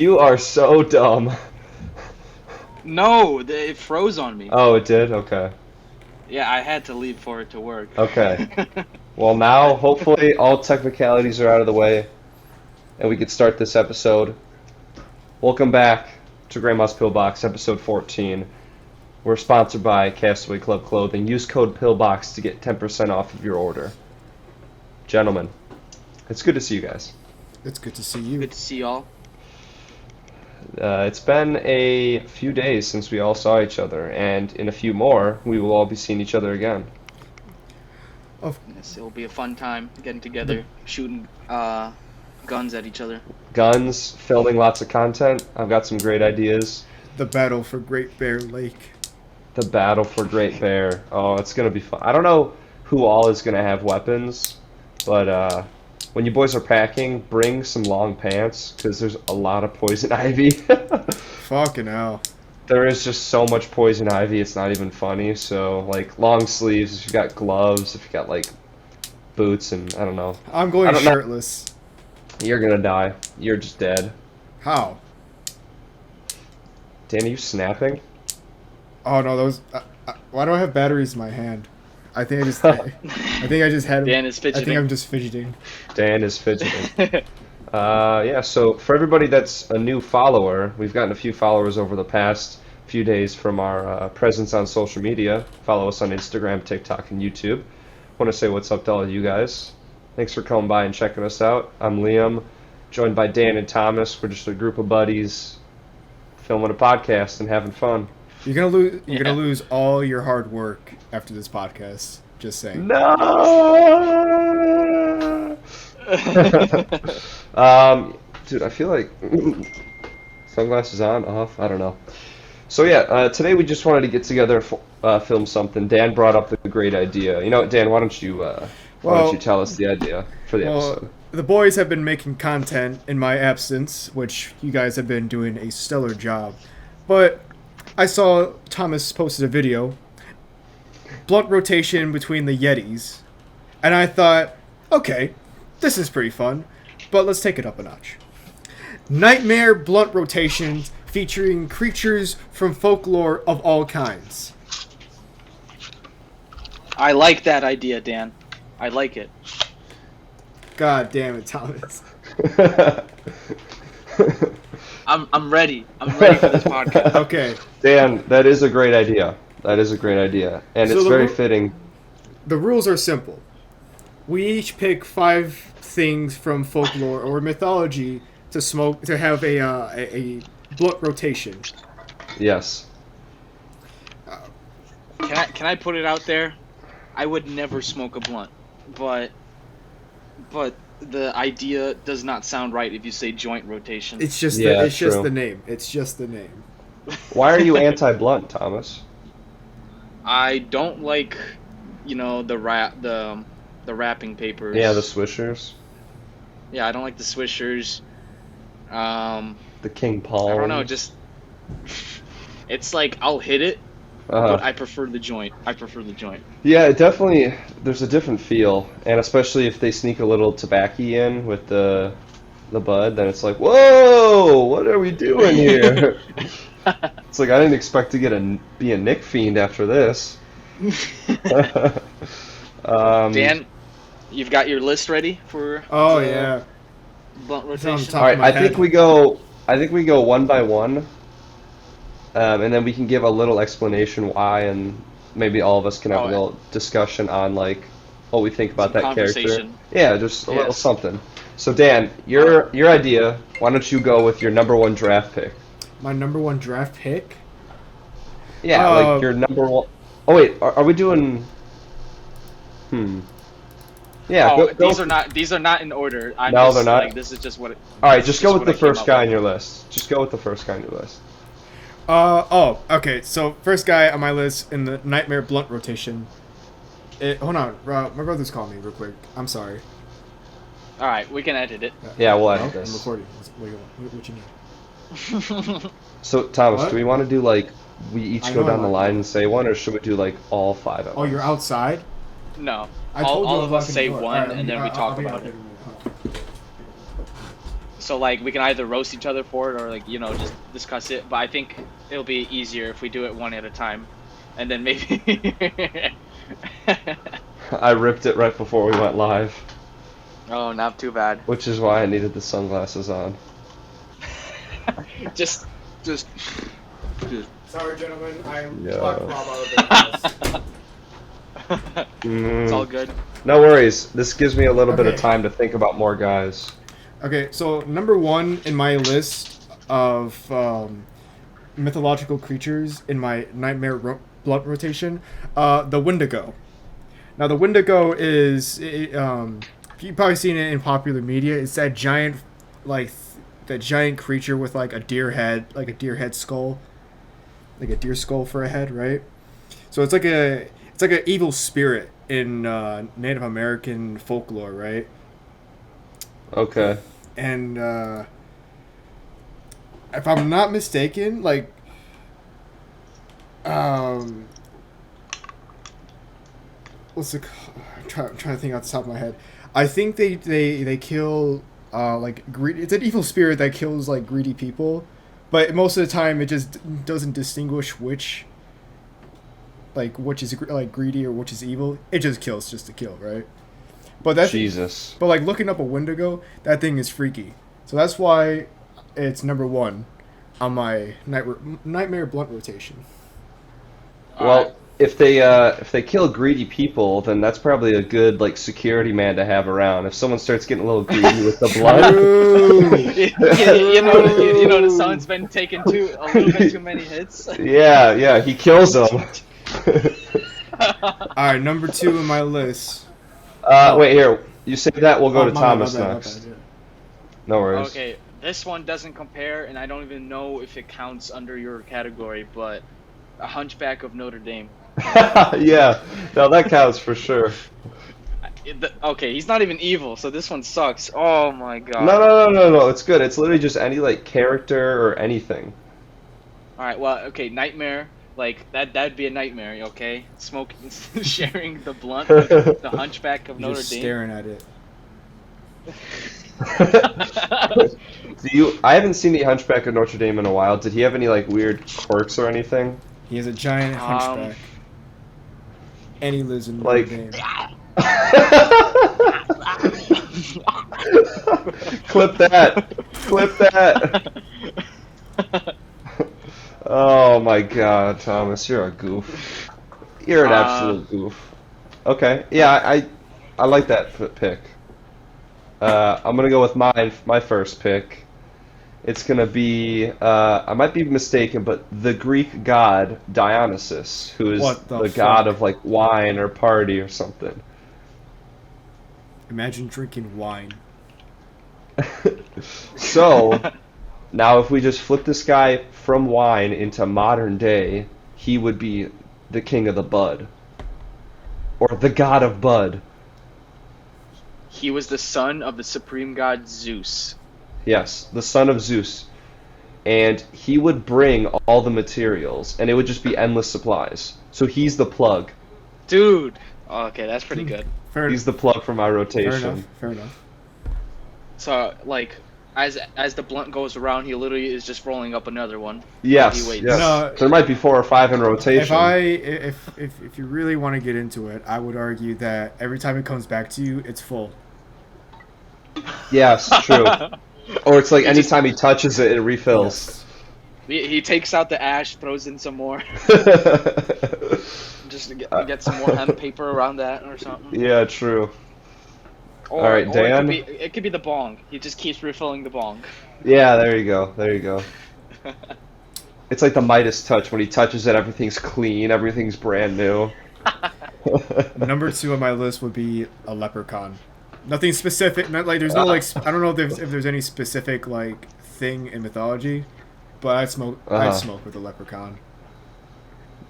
You are so dumb. No, it froze on me. Oh, it did? Okay. Yeah, I had to leave for it to work. Okay. Well, now, hopefully, all technicalities are out of the way, and we can start this episode. Welcome back to Grandma's Pillbox, episode 14. We're sponsored by Castaway Club Clothing. Use code PILLBOX to get 10% off of your order. Gentlemen, it's good to see you guys. It's good to see you. Good to see y'all. It's been a few days since we all saw each other, and in a few more, we will all be seeing each other again. Yes, it'll be a fun time getting together, shooting guns at each other. Guns, filming lots of content. I've got some great ideas. The battle for Great Bear Lake. The battle for Great Bear. Oh, it's gonna be fun. I don't know who all is gonna have weapons, but when you boys are packing, bring some long pants because there's a lot of poison ivy. Fucking hell. There is just so much poison ivy, it's not even funny. So, like, long sleeves, if you got gloves, if you got, like, boots, and I don't know. I'm going I don't know. shirtless. You're gonna die. You're just dead. How? Dan, are you snapping? Oh no, those. Why do I have batteries in my hand? I think I just had. Dan is I fidgeting. think I'm just fidgeting. Dan is fidgeting. Yeah, so for everybody that's a new follower, we've gotten a few followers over the past few days from our presence on social media. Follow us on Instagram, TikTok, and YouTube. Want to say what's up to all of you guys. Thanks for coming by and checking us out. I'm Liam, joined by Dan and Thomas. We're just a group of buddies filming a podcast and having fun. You're gonna lose. You're Yeah. gonna lose all your hard work after this podcast. Just saying. No! Dude, I feel like sunglasses on, off, I don't know. So yeah, today we just wanted to get together and film something. Dan brought up the great idea. You know what, Dan? Why don't you tell us the idea for the episode? The boys have been making content in my absence, which you guys have been doing a stellar job. But I saw Thomas posted a video, blunt rotation between the Yetis, and I thought, okay, this is pretty fun, but let's take it up a notch. Nightmare blunt rotations featuring creatures from folklore of all kinds. I like that idea, Dan. I like it. God damn it, Thomas. I'm ready. I'm ready for this podcast. Okay, Dan, that is a great idea. That is a great idea, and So it's the very ru- fitting. the rules are simple. We each pick 5 things from folklore or mythology to have a blunt rotation. Yes. Can I put it out there? I would never smoke a blunt, but the idea does not sound right if you say joint rotation. It's just Yeah, it's just true. the name. It's just the name. Why are you anti-blunt, Thomas? I don't like, the wrapping papers. Yeah, the swishers, Yeah, I don't like the swishers. the King Paul. I don't know, just it's like I'll hit it, but I prefer the joint. Yeah, it definitely, there's a different feel, and especially if they sneak a little tobacco in with the bud, then it's like, whoa, what are we doing here? It's like I didn't expect to be a Nick fiend after this. Dan, you've got your list ready for Oh the yeah. blunt It's on rotation? top All right, of my I think head. we go one by one, and then we can give a little explanation why, and maybe all of us can have a Oh, yeah. little discussion on like what we think about Some that character. conversation. Yeah, just a little Yes. something. So Dan, your idea. Why don't you go with your number one draft pick? My number 1 draft pick. Yeah, like your number one. Oh wait, are we doing? Yeah. Oh, go. these are not in order. No, they're not. Like, this is just what. All right, just go with what the I came first up guy with. on your list. Just go with the first guy on your list. Okay. So first guy on my list in the Nightmare blunt rotation. Hold on, my brother's calling me real quick. I'm sorry. All right, we can edit it. Yeah, we'll edit I'm this. recording. What you need? So Thomas, What? do we want to do like we each I go know down the I- line and say one, or should we do like all 5 at Oh, once? you're outside? No, I told you all I'm of us locking say the door. one, Alright, and then we I'll talk be about out it. in a minute. So like we can either roast each other for it or like just discuss it. But I think it'll be easier if we do it one at a time, and then maybe. I ripped it right before we went live, Oh, not too bad. which is why I needed the sunglasses on. just. Sorry, gentlemen. I'm Yeah. Black Rob out of the It's all good. No worries. This gives me a little bit of Okay. time to think about more guys. Okay, so number 1 in my list of mythological creatures in my blunt rotation, the Windigo. Now, the Windigo is, you've probably seen it in popular media. It's that giant, that giant creature with like a deer head skull, like a deer skull for a head, right? So it's like an evil spirit in Native American folklore, right? Okay. And if I'm not mistaken, like, what's the? I'm trying to think off the top of my head. I think they kill like greedy. It's an evil spirit that kills like greedy people, but most of the time it just doesn't distinguish which is like greedy or which is evil. It just kills just to kill, right? But that's Jesus. But like looking up a Windigo, that thing is freaky. So that's why it's number 1 on my nightmare blunt rotation. Well, if they kill greedy people, then that's probably a good like security man to have around. If someone starts getting a little greedy with the blood, The sun's been taking a little bit too many hits. yeah, he kills them. All right, number 2 in my list. Wait here. You say that we'll go to my Thomas bad, my next. bad, yeah. No worries. Okay, this one doesn't compare, and I don't even know if it counts under your category, but a Hunchback of Notre Dame. Yeah, no, that counts for sure. Okay, he's not even evil, so this one sucks. Oh my god. No, it's good. It's literally just any like character or anything. All right, well, okay, nightmare. Like that'd be a nightmare, okay? Smoking, sharing the blunt with the Hunchback of You're Notre just Dame. staring at it. I haven't seen the Hunchback of Notre Dame in a while. Did he have any like weird quirks or anything? He has a giant hunchback. And he lives in Notre Like- Dame. Clip that. Oh my god, Thomas, you're a goof. You're an absolute goof. Okay, yeah, I like that pick. I'm gonna go with my first pick. It's gonna be I might be mistaken, but the Greek god Dionysus, who is What the the god fuck? of like wine or party or something. Imagine drinking wine. So now if we just flip this guy from wine into modern day, he would be the king of the bud. Or the god of bud. He was the son of the supreme god Zeus. Yes, the son of Zeus. And he would bring all the materials, and it would just be endless supplies. So he's the plug. Dude. Oh, okay, that's pretty good. He's the plug for my rotation. Fair enough. So, like, as the blunt goes around, he literally is just rolling up another one. Yes, He waits. yes. No, There might be 4 or 5 in rotation. If you really want to get into it, I would argue that every time it comes back to you, it's full. Yes, true. Or it's like He just- anytime he touches it, it refills. He takes out the ash, throws in some more, just to get some more hemp paper around that or something. Yeah, true. Or, All right, or Dan? It could be the bong. He just keeps refilling the bong. Yeah, there you go. It's like the Midas touch. When he touches it, everything's clean, everything's brand new. Number 2 on my list would be a leprechaun. Nothing specific. Not like there's no like. I don't know if there's any specific like thing in mythology, but I'd smoke with a leprechaun.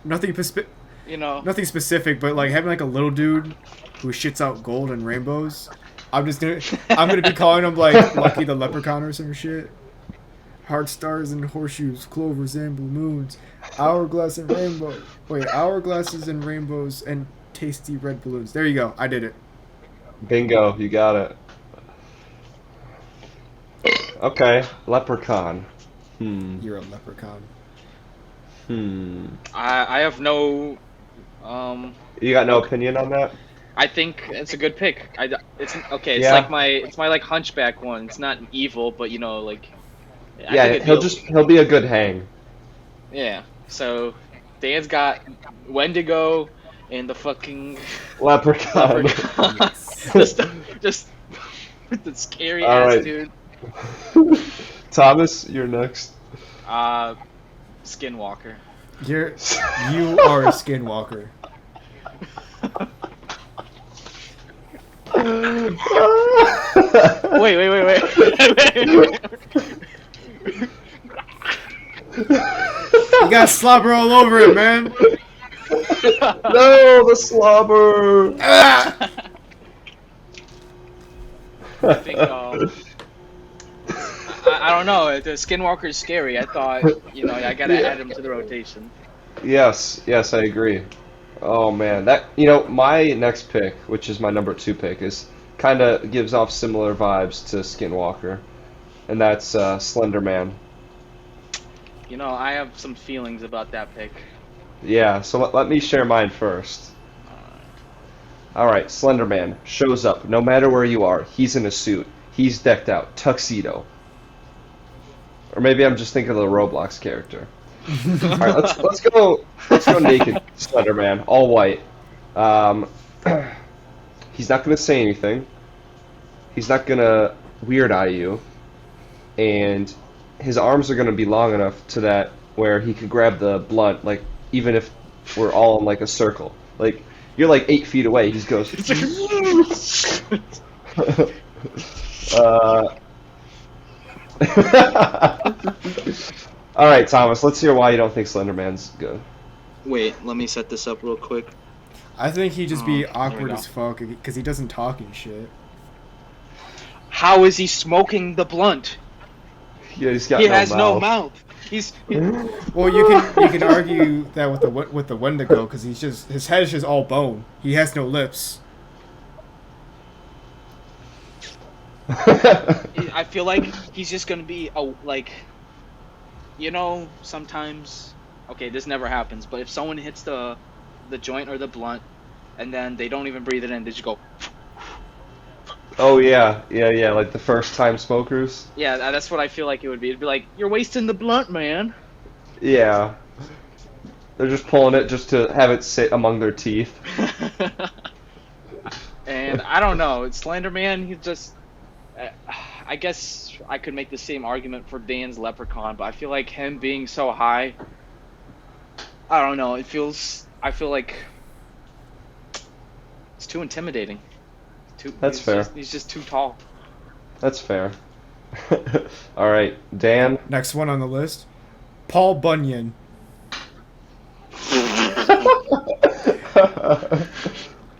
Nothing specific, but like having like a little dude who shits out gold and rainbows. I'm gonna be calling him like Lucky the Leprechaun or some shit. Heart stars and horseshoes, clovers and blue moons, hourglasses and rainbows and tasty red balloons. There you go. I did it. Bingo, you got it. Okay, leprechaun. Hmm. You're a leprechaun. I have no. You got no Okay. opinion on that? I think it's a good pick. It's okay. It's Yeah. like my like hunchback one. It's not evil, but like I Yeah, think it'd be he'll be a good hang. yeah. So Dan's got Wendigo and the fucking Leprechaun. leprechaun. Yes. just the scary All ass right. dude. Thomas, you're next. Skinwalker. You are a skinwalker. Wait. You got slobber all over it, man. No, the slobber. Ah! I think I don't know. The Skinwalker is scary. I thought I gotta add him to the rotation. Yes, I agree. Oh man, my next pick, which is my number 2 pick, is kind of gives off similar vibes to Skinwalker, and that's Slenderman. I have some feelings about that pick. Yeah, so let me share mine first. Alright, Slenderman shows up no matter where you are. He's in a suit. He's decked out. Tuxedo. Or maybe I'm just thinking of the Roblox character. Alright, let's go naked Slenderman, all white. He's not gonna say anything. He's not gonna weird eye you. And his arms are gonna be long enough to that where he could grab the blunt, like even if we're all in like a circle. Like you're like 8 feet away, he just goes Alright, Thomas, let's hear why you don't think Slenderman's good. Wait, let me set this up real quick. I think he'd just be there we awkward go. as fuck because he doesn't talk and shit. How is he smoking the blunt? Yeah, he's got He no has mouth. no mouth. Well, you can argue that with the Wendigo because his head is just all bone. He has no lips. I feel like he's just gonna be sometimes. Okay, this never happens, but if someone hits the joint or the blunt, and then they don't even breathe it in, they just go. Oh yeah, like the first time smokers. Yeah, that's what I feel like it would be. It'd be like, you're wasting the blunt, man. Yeah. They're just pulling it just to have it sit among their teeth. And I don't know, Slenderman, he just. I guess I could make the same argument for Dan's Leprechaun, but I feel like him being so high. I don't know. I feel like it's too intimidating. That's fair. He's just too tall. That's fair. Alright, Dan. Next one on the list, Paul Bunyan.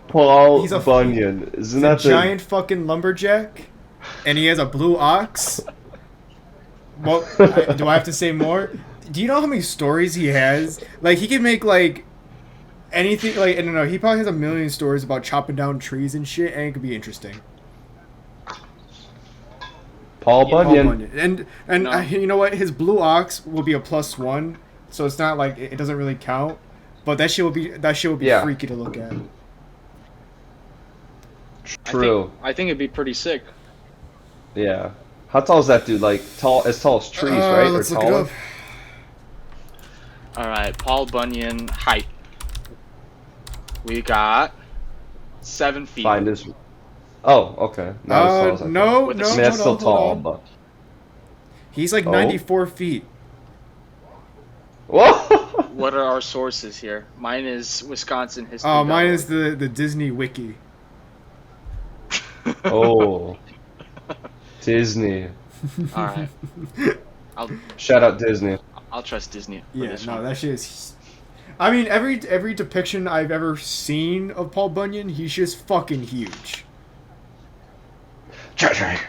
Paul He's a Bunyan. Isn't He's a that the giant fucking lumberjack, and he has a blue ox. Well, do I have to say more? Do you know how many stories he has? Like, he can make, like, anything, like, I don't know, he probably has a million stories about chopping down trees and shit, and it could be interesting. Paul Yeah, Paul Bunyan? Bunyan. And No. you know what? His blue ox will be a +1, so it's not like, it doesn't really count, but that shit will be Yeah. freaky to look at. True. I think it'd be pretty sick. Yeah. How tall is that dude? Like as tall as trees, right? Or Let's look it taller? up. All right, Paul Bunyan height. We got 7 feet. Find his. Oh, okay. Not as tall as I thought. No, With no, a- I mean, that's still hold on, hold tall, on. but. He's like Oh. 94 feet. Whoa! What are our sources here? Mine is Wisconsin history. Oh, mine is the Disney Wiki. Oh. Disney. All right. Shout out Disney. I'll trust Disney for Yeah, this no, one. that shit is. I mean, every depiction I've ever seen of Paul Bunyan, he's just fucking huge.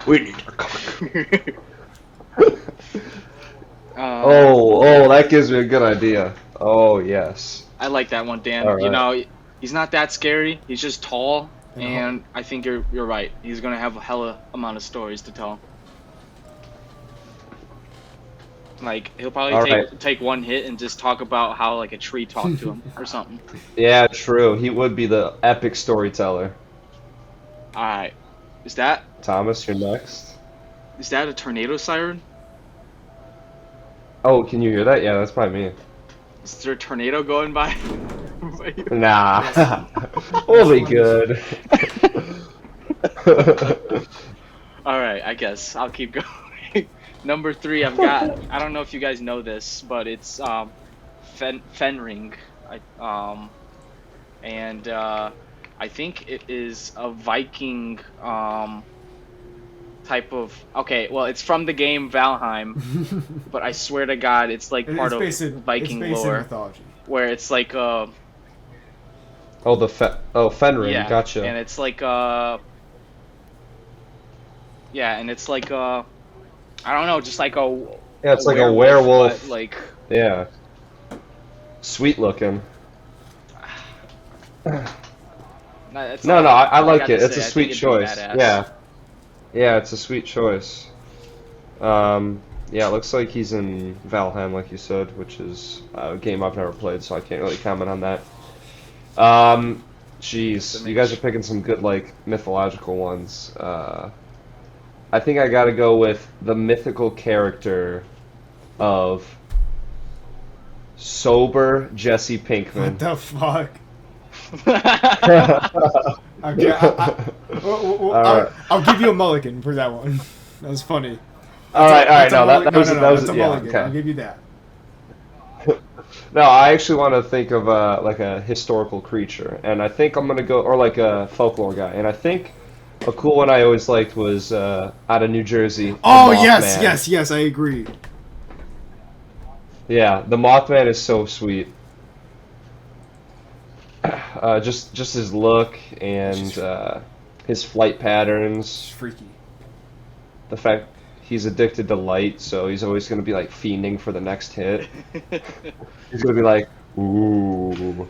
We need to cook. Um, That gives me a good idea. Oh, yes. I like that one, Dan. All right. You know, he's not that scary. He's just tall, and I think you're right. He's gonna have a hella amount of stories to tell. Like he'll probably All take right. take one hit and just talk about how like a tree talked to him or something. Yeah, true. He would be the epic storyteller. All right, is that Thomas, you're next. is that a tornado siren? Oh, can you hear that? Yeah, that's probably me. Is there a tornado going by? by you? Nah. That's We'll be funny. good. All right, I guess I'll keep going. Number 3, I've got. I don't know if you guys know this, but it's Fenring. And I think it is a Viking type of. Okay, well, it's from the game Valheim, but I swear to God, it's like part of it's Viking based in lore, mythology. where it's like Fenrir, yeah, gotcha. and it's like yeah, and it's like I don't know, just like Yeah, it's a like a werewolf, werewolf. but like Yeah. Sweet looking. that's No, all, no, I all I like got it. to It's a say. I think sweet it'd be choice. badass. Yeah. Yeah, it's a sweet choice. Yeah, it looks like he's in Valheim, like you said, which is a game I've never played, so I can't really comment on that. Jeez, you guys are picking some good, like, mythological ones. I think I gotta go with the mythical character of sober Jesse What Pinkman. the fuck? All Okay, right. I'll give you a mulligan for that one. That was funny. All right, all right. That's a No, that was no, that was that's a yeah. mulligan. I'll Okay. give you that. No, I actually want to think of like a historical creature, and I think I'm gonna go or like a folklore guy, and I think a cool one I always liked was out of New Jersey, the Oh yes, Mothman. yes, yes, I agree. Yeah, the Mothman is so sweet. Just his look and his flight It's patterns, freaky. the fact he's addicted to light, so he's always gonna be like fiending for the next hit. He's gonna be like, ooh.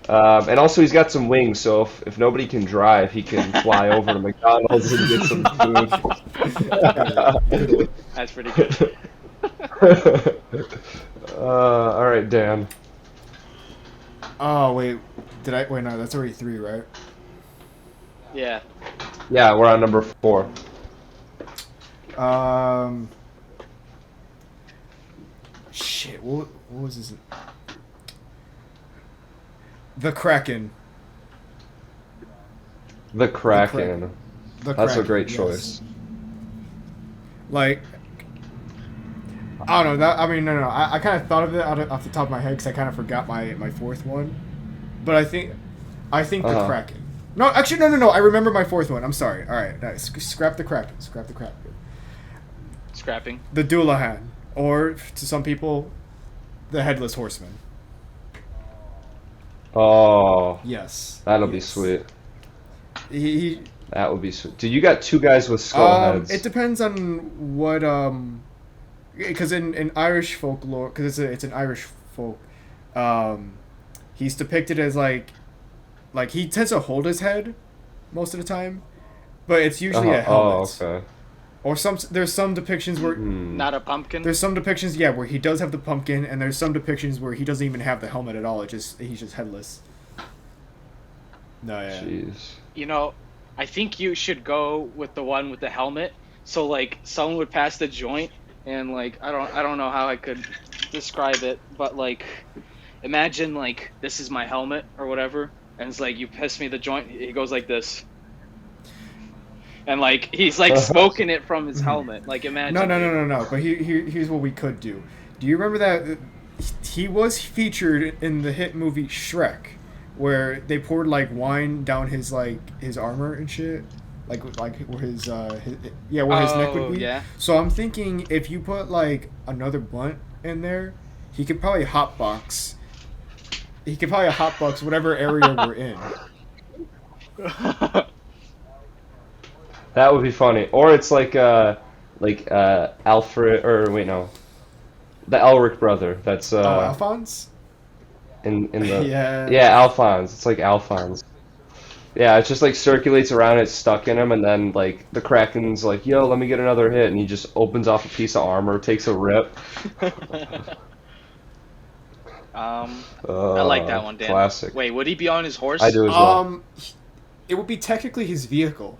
And also he's got some wings, so if nobody can drive, he can fly over to McDonald's and get some food. That's pretty good. All right, Dan. Oh wait, did I? Wait, no, that's already 3, right? Yeah. Yeah, we're on number 4. Shit, what was his? The Kraken. The Kraken. Kraken. The That's a Kraken, great yes. choice. Like, I don't know. That I mean, no. I kind of thought of it off the top of my head because I kind of forgot my 4th one. But I think the Uh-huh. Kraken. No, actually, no. I remember my 4th one. I'm sorry. All right, nice. Scrap the Kraken. Scrap the Kraken. Scrapping. The Doulahan, or to some people, the Headless Horseman. Oh, Yes. that'll be Yes. sweet. He That would be sweet. Dude, you got 2 guys with skull heads. It depends on what because in Irish folklore, because it's an Irish folk, he's depicted as like he tends to hold his head most of the time, but it's usually a helmet. Oh, okay. Or there's some depictions where Hmm. Not a pumpkin. there's some depictions where he does have the pumpkin, and there's some depictions where he doesn't even have the helmet at all. He's just headless. No, yeah. Jeez. You know, I think you should go with the one with the helmet. So like someone would pass the joint and like I don't know how I could describe it, but like imagine like this is my helmet or whatever, and it's like you pass me the joint, he goes like this. And like he's like smoking it from his helmet. Like imagine. No. But here's what we could do. Do you remember that he was featured in the hit movie Shrek, where they poured like wine down his armor and shit, like where his neck would be. Yeah. So I'm thinking if you put like another blunt in there, he could probably hotbox. He could probably hotbox whatever area we're in. That would be funny. Or it's like Alfred, or wait, no. The Elric brother. That's Alphonse? in the Yeah. Yeah, Alphonse. It's like Alphonse. Yeah, it just like circulates around, it's stuck in him, and then like the Kraken's like, "Yo, let me get another hit," and he just opens off a piece of armor, takes a rip. I like that one, Dan. Classic. Wait, would he be on his I horse? do as well. It would be technically his vehicle.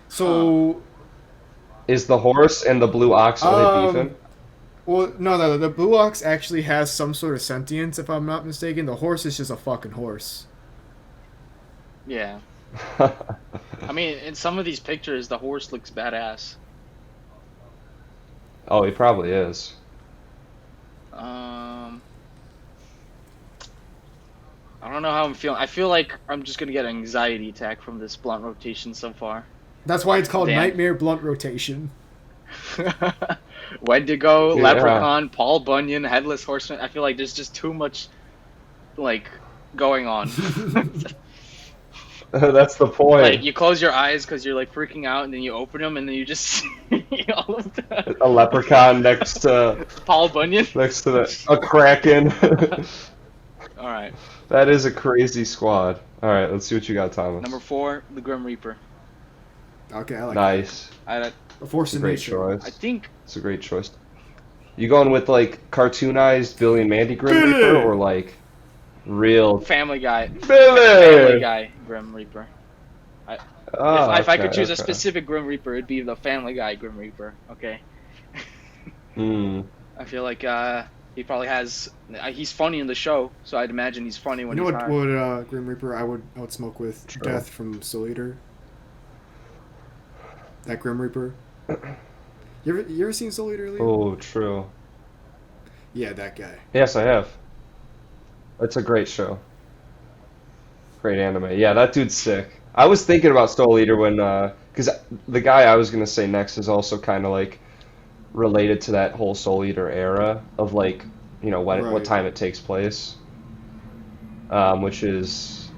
Huh. So, Is the horse and the blue ox only beefing? well, no, the Blue Ox actually has some sort of sentience, if I'm not mistaken. The horse is just a fucking horse. Yeah. I mean, in some of these pictures, the horse looks badass. Oh, he probably is. Um, I don't know how I'm feeling. I feel like I'm just gonna get an anxiety attack from this blunt rotation so far. That's why it's called Dan. Nightmare Blunt Rotation. Wendigo, Yeah. Leprechaun, Paul Bunyan, Headless Horseman. I feel like there's just too much, like, going on. That's the Like, point. you close your eyes because you're like freaking out, and then you open them, and then you just see all of the A leprechaun next to Paul Bunyan. a kraken. All right, That is a crazy squad. All right, let's see what you got, Thomas. number 4, the Grim Reaper. Okay, I like Nice. I A Force of Great Nature. choice. I think It's a great choice. You going with like cartoonized Billy and Mandy Grim Billy! Reaper or like real Family Guy. Billy? Family Guy Grim Reaper. Oh, If I could okay, choose a okay. specific Grim Reaper, it'd be the Family Guy Grim Reaper. Okay. Hmm. I feel like he probably has. He's funny in the show, so I'd imagine he's funny when You know he's what? high. Would Grim Reaper? I would smoke with True. Death from Soul Eater. That Grim Reaper. You ever seen Soul Eater? Lee? Oh, true. Yeah, that guy. Yes, I have. It's a great show. Great anime. Yeah, that dude's sick. I was thinking about Soul Eater when, because the guy I was gonna say next is also kind of like related to that whole Soul Eater era of like, you know, what Right. time it takes place, which is,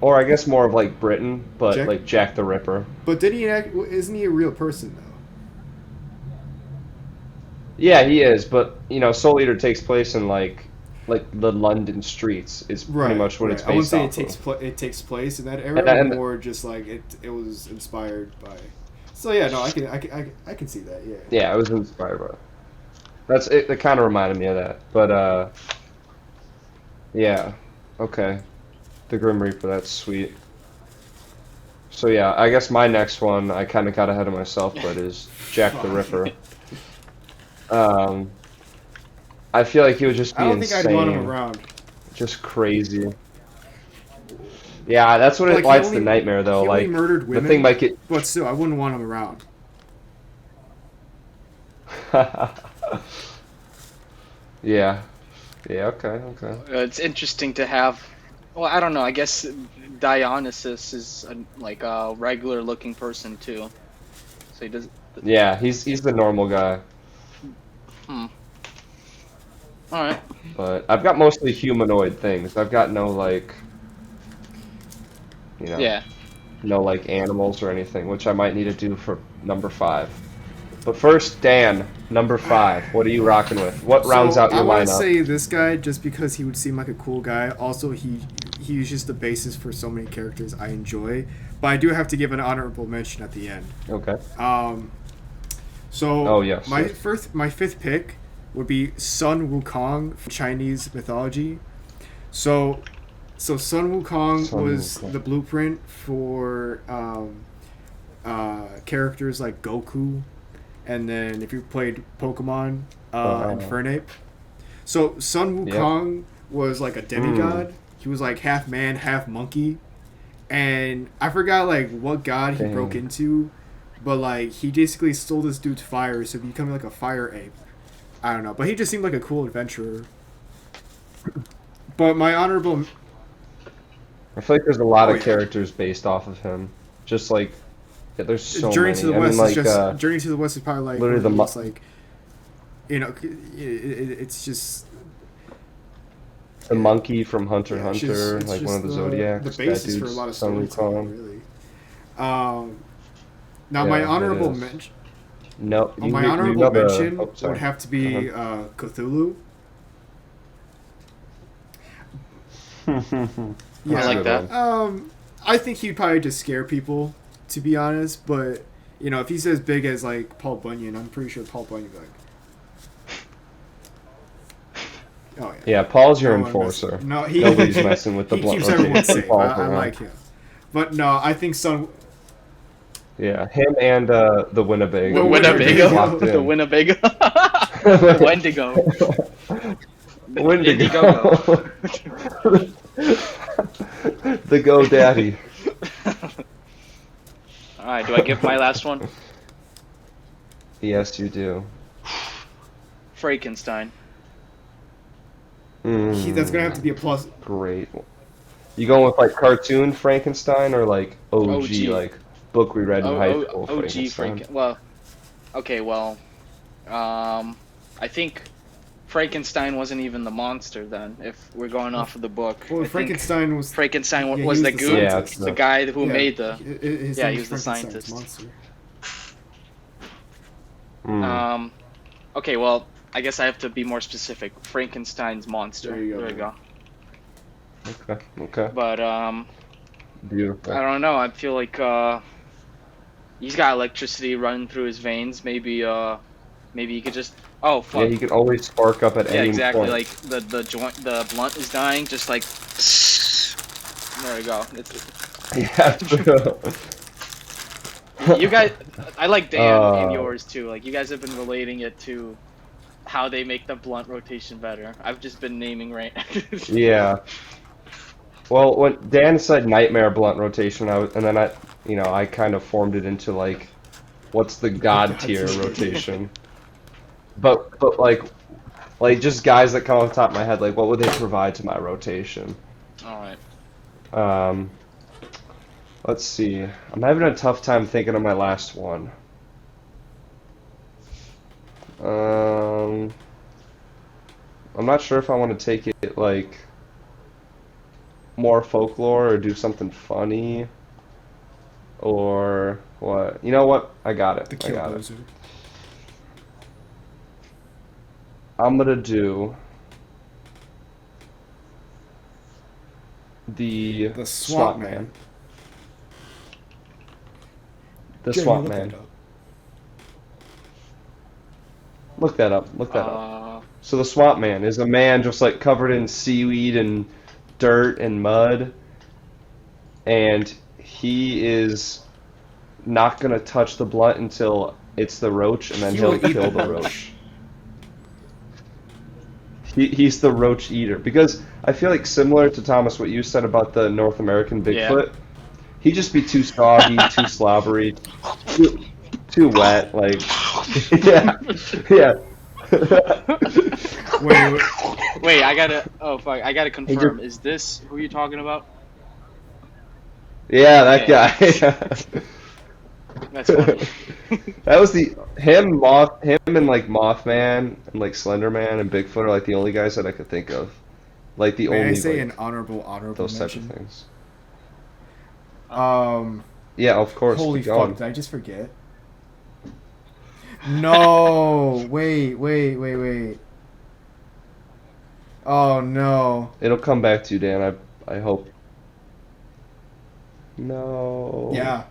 or I guess more of like Britain, but Jack- like Jack the Ripper. But did he? Isn't he a real person though? Yeah, he is, but you know, Soul Eater takes place in like the London streets is pretty much what it's I wouldn't based say off of. it takes place in that era. And- more just like it was inspired by. So yeah, no, I can see that. Yeah. Yeah, I was inspired by it. That's it. It kind of reminded me of that, but yeah, okay, the Grim Reaper. That's sweet. So yeah, I guess my next one I kind of got ahead of myself, but is Jack the Ripper. I feel like he would just be I don't insane, think I'd want him around. just crazy. Yeah, that's what Like, it. he Why it's only- the nightmare though. he only Like murdered the women. thing might get. But still, I wouldn't want him around. Yeah. Yeah. Okay. Okay. It's interesting to have. Well, I don't know. I guess Dionysus is like a regular-looking person too. So he does. Yeah, he's the normal guy. All right. But I've got mostly humanoid things. I've got no like, you know, Yeah. no like animals or anything, which I might need to do for number 5. But first, Dan, number 5. What are you rocking with? What rounds out your I want lineup? to say this guy just because he would seem like a cool guy. Also, he's just the basis for so many characters I enjoy. But I do have to give an honorable mention at the end. Okay. So Oh, yes, my yes. my fifth pick would be Sun Wukong from Chinese mythology. So Sun Wukong Sun was Wukong. the blueprint for characters like Goku, and then if you played Pokemon, Infernape. So Sun Yep. Wukong was like a demigod. He was like half man, half monkey, and I forgot like what god he Dang. broke into, but like he basically stole this dude's fire, so he became like a fire ape. I don't know, but he just seemed like a cool adventurer. But my honorable, I feel like there's a lot Oh, of yeah. characters based off of him. Just like, yeah, there's so Journey many. to the I West mean, is like, just Journey to the West is probably like literally one of the these, like, you know, it's just the monkey from Hunter yeah, x it's Hunter, it's like one of the just Zodiacs. the that basis for a dude's lot of Sun storytelling, Wukong. really. Now Yeah, my it honorable is. mention. No, Oh, my you honorable know the- mention oh, sorry. would have to be Cthulhu. Yeah. I That's a like good that. one. I think he'd probably just scare people, to be honest. But you know, if he's as big as like Paul Bunyan, I'm pretty sure Paul Bunyan would be like, oh yeah. Yeah, Paul's your No one messes. enforcer. No, he. Nobody's messing with the He blunt keeps everyone rotation. safe. Paul's I around. like him. But no, I think Son. Yeah, him and the Winnebago. The Winnebago. Locked The in. Winnebago. The Wendigo. Windigo. The GoDaddy. All right, do I give my last one? Yes, you do. Frankenstein. That's gonna have to be a plus. Great. You going with like cartoon Frankenstein or like OG, OG. like book we read in high school OG Frankenstein? Well, okay, well, I think Frankenstein wasn't even the monster then. If we're going off of the book, Well, I think Frankenstein was. Frankenstein Yeah, he was was the the goon, scientist. the guy who Yeah, made the. His Yeah, name he was was the Frankenstein's scientist. Mm. Okay, well, I guess I have to be more specific. Frankenstein's monster. There you go. There you go. Okay. But Beautiful. I don't know. I feel like he's got electricity running through his veins. Maybe he could just. Oh fuck. Yeah, he can always spark up at Yeah, any exactly. point. Like the blunt is dying. Just like. There you go. Yeah, true. You guys, I like Dan and Uh, yours too. Like you guys have been relating it to how they make the blunt rotation better. I've just been naming right. Yeah. Well, when Dan said nightmare blunt rotation, and then I kind of formed it into like, what's the god tier rotation? But like just guys that come off the top of my head, like what would they provide to my rotation? All right. Let's see. I'm having a tough time thinking of my last one. I'm not sure if I want to take it like more folklore or do something funny or what. You know what? I got it. The I got it. Killdozer. I'm gonna do the The Swamp Swamp Man. The Jeremy, Swamp look Man. that up. Look that up. Look that up. Uh, So the Swamp Man is a man just like covered in seaweed and dirt and mud, and he is not gonna touch the blunt until it's the roach, and then He he'll will eat kill the the roach. roach. He's the roach eater because I feel like similar to Thomas what you said about the North American Bigfoot, he'd just be too soggy, too slobbery, too wet. Like, yeah, yeah. Wait, wait, I gotta. Oh fuck, I gotta confirm. Is this who you're talking about? Yeah, that Okay. guy. That's funny. That was him and like Mothman and like Slenderman and Bigfoot are like the only guys that I could think of. Like the may I only say like, an honorable those types of mention? things. Yeah, of course. Holy keep going. fuck! Did I just forget? No! Wait. Oh no! It'll come back to you, Dan. I hope. No. Yeah,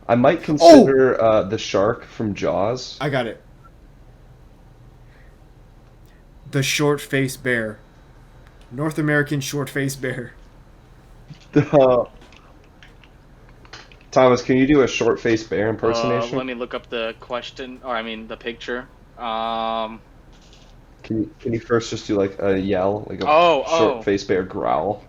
I might consider the shark from Jaws. I got it. The short-faced bear. North American short-faced bear. Thomas, can you do a short-faced bear impersonation? Let me look up the question, or I mean the picture. Can you first just do like a yell, like a Oh. short-faced bear growl?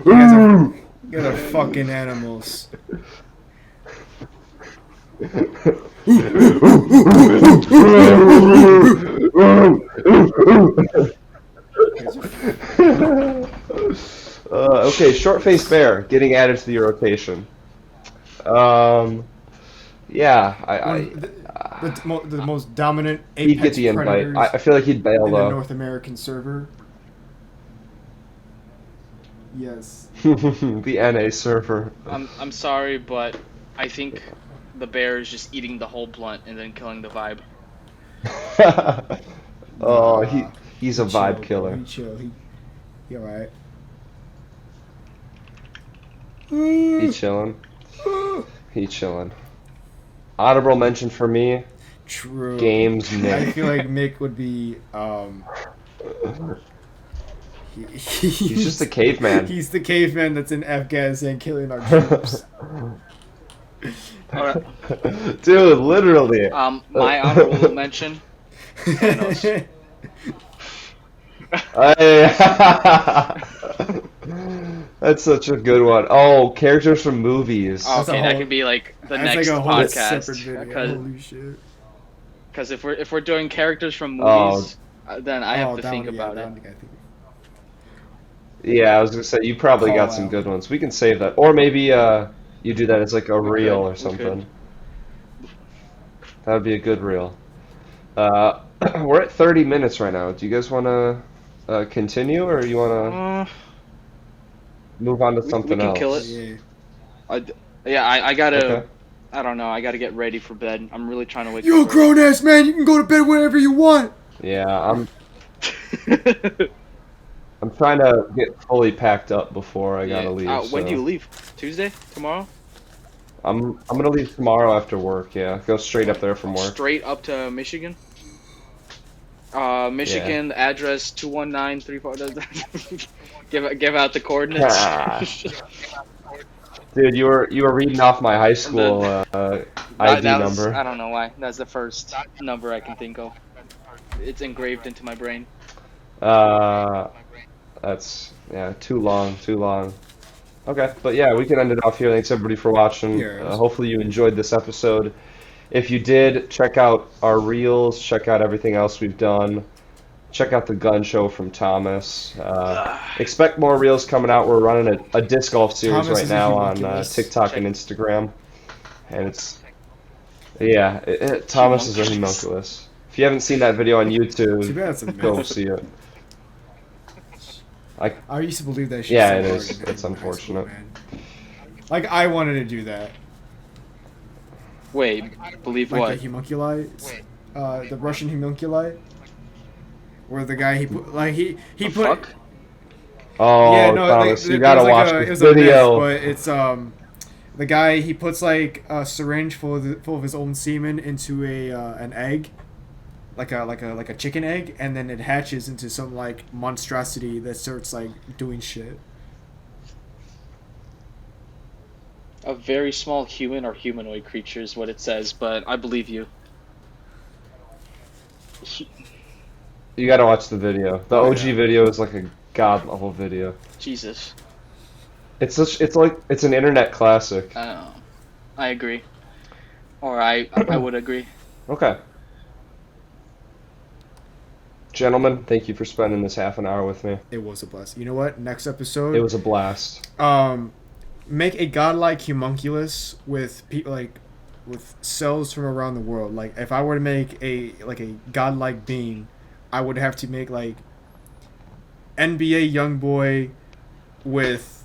You guys are fucking animals. Okay, short-faced bear getting added to the rotation. Yeah, The most dominant he'd get apex the invite. predators I feel like he'd bail in the though. North American server. Yes. The NA server. I'm sorry, but I think the bear is just eating the whole blunt and then killing the vibe. Oh, Nah, he's he a vibe chill, bro. killer. He chill. He alright. He chilling. He chilling. Honorable mention for me, True. Games I Nick. feel like Mick would be He's just a caveman. He's the caveman that's in Afghanistan killing our troops. Dude, literally. My honorable mention. Thanos. That's such a good one. Oh, characters from movies. That's a Okay, that whole- could be like the That's next like a whole separate podcast. video. Holy shit. Because if we're doing characters from Oh. movies, then I have to that think one, about that it. one I think. Yeah, I was gonna say you probably Call got some out. good ones. We can save that, or maybe you do that as like a reel or we something. could. That would be a good reel. We're at 30 minutes right now. Do you guys want to continue, or you want Uh, to move on to we something can else? kill it. Yeah. I gotta. Okay. I don't know. I gotta get ready for bed. I'm really trying to wake You're a up. grown ass man. You can go to bed whenever you want. Yeah, I'm early. trying to get fully packed up before I gotta leave. When do so- you leave? Tuesday? Tomorrow? I'm gonna leave tomorrow after work. Yeah, go straight up there from work. Straight up to Michigan? Michigan address 21934. Give out the coordinates. Ah. Dude, you were reading off my high school ID That was- number. I don't know why. That's the first number I can think of. It's engraved into my brain. That's too long. Okay, but yeah, we can end it off here. Thanks everybody for watching. Yeah. Hopefully you enjoyed this episode. If you did, check out our reels. Check out everything else we've done. Check out the gun show from Thomas. Expect more reels coming out. We're running a disc golf series Thomas right is a now on homunculus. TikTok and Instagram, and it's Thomas is a homunculus. If you haven't seen that video on Too YouTube, bad it's a go myth. see it. I used to believe that shit. Yeah, so it hard is. in It's high school, unfortunate. man. Like I wanted to do that. Wait, believe Like what? the homunculi, the Russian homunculi, where the guy he put The put. fuck? Oh, Yeah, no, Thomas, like, you it gotta was like watch it this was a myth, video. but it's the guy he puts like a syringe full of his own semen into an egg, like a chicken egg, and then it hatches into some like monstrosity that starts like doing shit. A very small human or humanoid creature is what it says, but I believe you. You gotta watch the video. The Oh, OG yeah. video is like a god level video. Jesus. It's an internet classic. I agree. Or I would agree. Okay. Gentlemen, thank you for spending this half an hour with me. It was a blast. You know what? Next episode. It was a blast. Make a godlike homunculus with people like with cells from around the world. Like if I were to make a godlike being, I would have to make like NBA YoungBoy with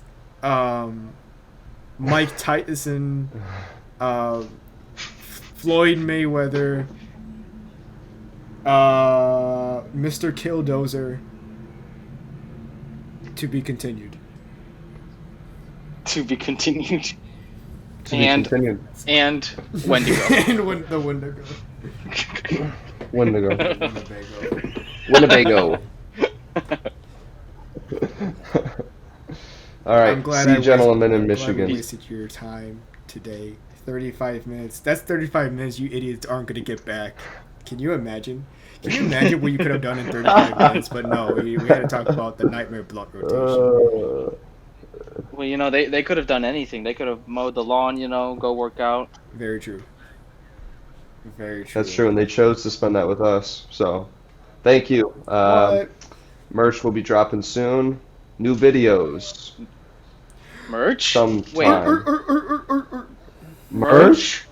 Mike Tyson, Floyd Mayweather, Mr. Killdozer. To be continued. To be continued. To be continued. And Wendigo. And when the Windigo. Windigo. Winnebago. Winnebago. All right. I'm glad See I you gentlemen in I'm glad Michigan. I wasted your time today. 35 minutes. That's 35 minutes you idiots aren't going to get back. Can you imagine? Can you imagine what you could have done in 35 minutes? But no, we had to talk about the nightmare blood rotation. Well, you know, they could have done anything. They could have mowed the lawn, you know, go work out. Very true. Very true. That's true, and they chose to spend that with us. So, thank you. What? Merch will be dropping soon. New videos. Merch? Sometime. Wait, Merch?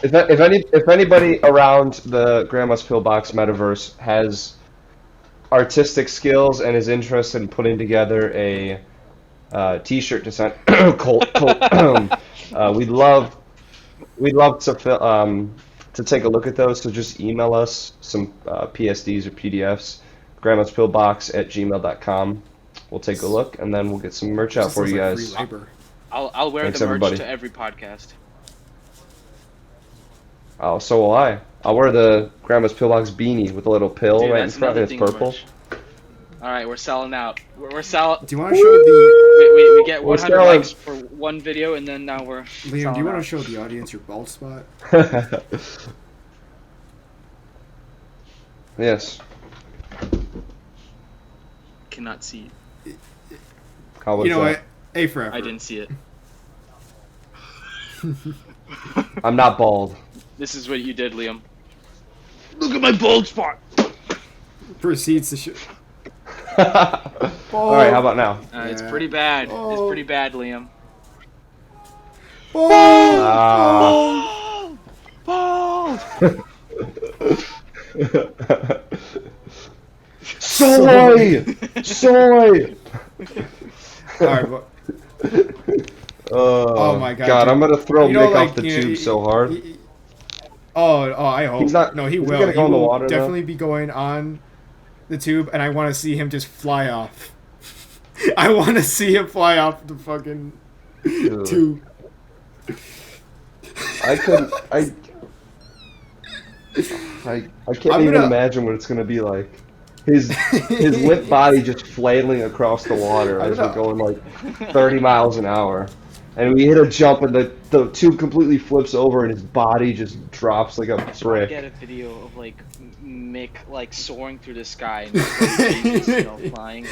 If anybody around the Grandma's Pillbox metaverse has artistic skills and is interested in putting together a T-shirt design, we'd love we'd love to take a look at those. So just email us some PSDs or PDFs, grandmaspillbox@gmail.com. We'll take a look and then we'll get some merch out Just for sounds you like guys. free labor. I'll wear Thanks, the merch everybody. to every podcast. Oh, so will I. I'll wear the Grandma's Pillbox beanie with a little pill Dude, right in that's front. another It's thing of purple. merch. All right, we're selling out. We're selling. Do you want to show the We get We're 100 selling. likes for one video, and then now we're Liam? Do selling you want to out. show the audience your bald spot? Yes. Cannot see. How was You know that? what? A for effort. I didn't see it. I'm not bald. This is what you did, Liam. Look at my bald spot. Proceeds to show. All right, how about now? It's Yeah. pretty bad. It's Oh. pretty bad, Liam. Bald! Ah. Bald. Soy! Soy! All right, but Oh my God, God, dude. I'm gonna throw You know, Mick like, off the you know, tube so hard. I hope. He's not- No, he is he will. gonna go in the will water, though? definitely be going on the tube, and I want to see him just fly off. I want to see him fly off the fucking Dude. tube. I couldn't. I can't I'm even gonna- imagine what it's gonna be like. His limp body just flailing across the water I'm as we're gonna- going like 30 miles an hour, and we hit a jump and the tube completely flips over and his body just drops like a I want to brick. get a video of like Mick like soaring through the sky and just, like, flying.